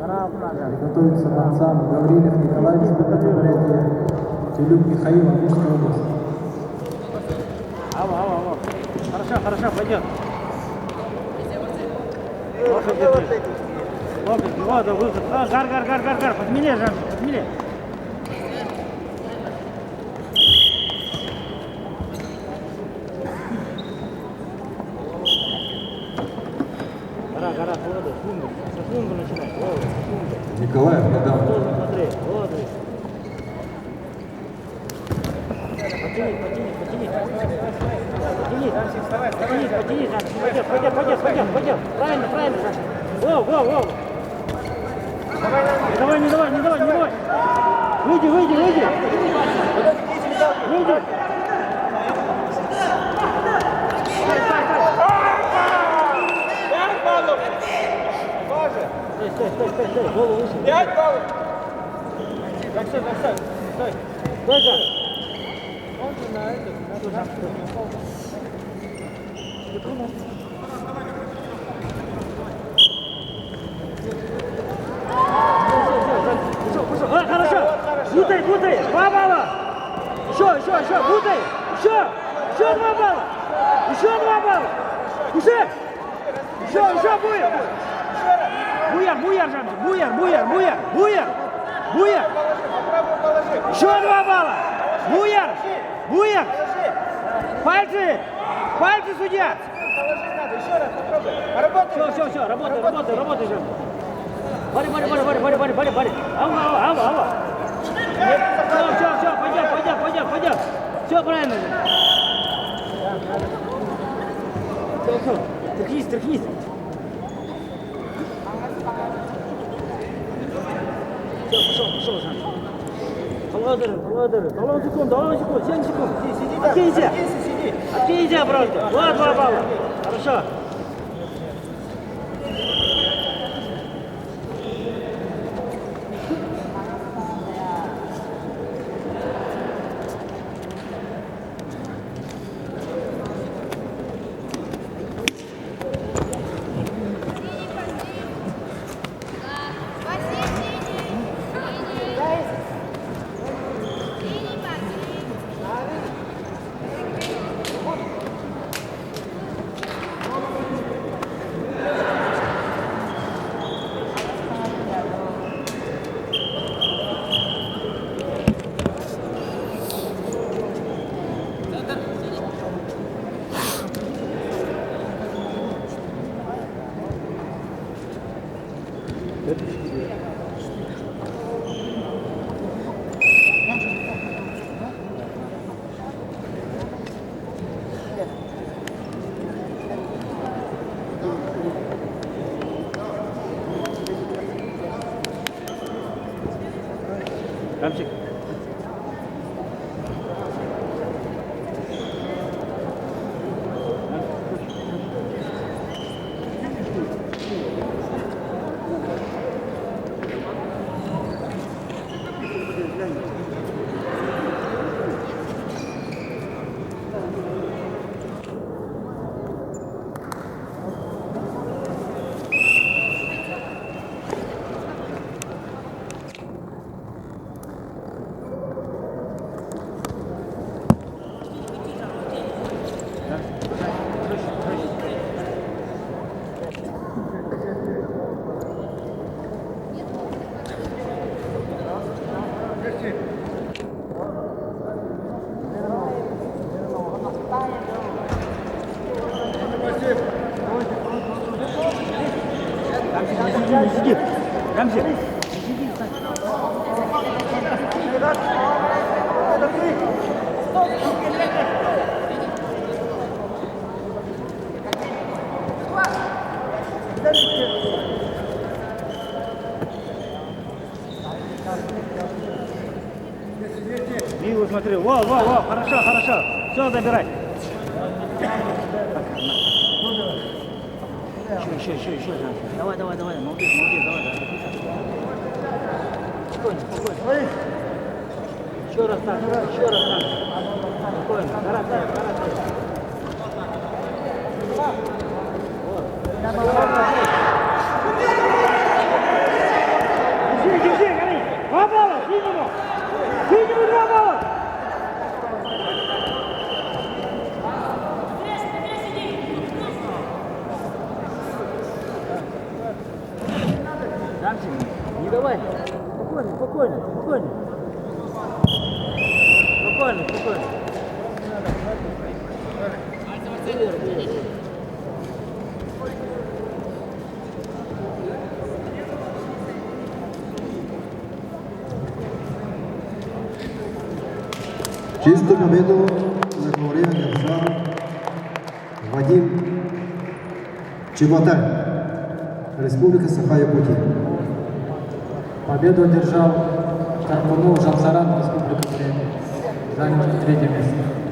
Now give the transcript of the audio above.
Готовится Бонцан, Гаврилев Николай, Республика Бурятия, Телюк Михаил, Амурская область. Алло. Хорошо, пойдет. Вот, выход. Гар. Подмели, Жан, подмели. Гора, холода, со фунга начинай. Николаев, Адам. Смотри, вот. Потяни, Жан. Пойдет. Правильно, Жан. Воу. Не давай. Выйди. Выйди. Стой, голову выше. 5 баллов. Стой. Он же на это. Хорошо. Бутай. 2 балла. Еще. Бутай. Еще 2 балла. Уже. Еще будет. Буяр, Жан. Буяр. Еще 2 балла. Буяр. Пальцы, судья. Положить надо, еще раз попробуй. Все, работай, Жан. Бари. Алло. Все, пойдем. Все правильно. Все. Тряхнись. Все, пошел, Жан. Холодер. Давай секунд. 7 секунд. Откиньте, пожалуйста. 2 балла. Хорошо. Рамчик. Сиди. Рамзи. Милу смотри. Во, хорошо. Все, забирай. Еще. Давай. Молодец, давай. Спокойно. Еще раз так. Спокойно. Карате. Вот. Спокойно, спокойно. Чистую победу на ковре одержал Вадим Чеботарь, Республика Саха-Якутия. Победу одержал Карпунов Жалзаран, Республика Бурятия. Занял третье место.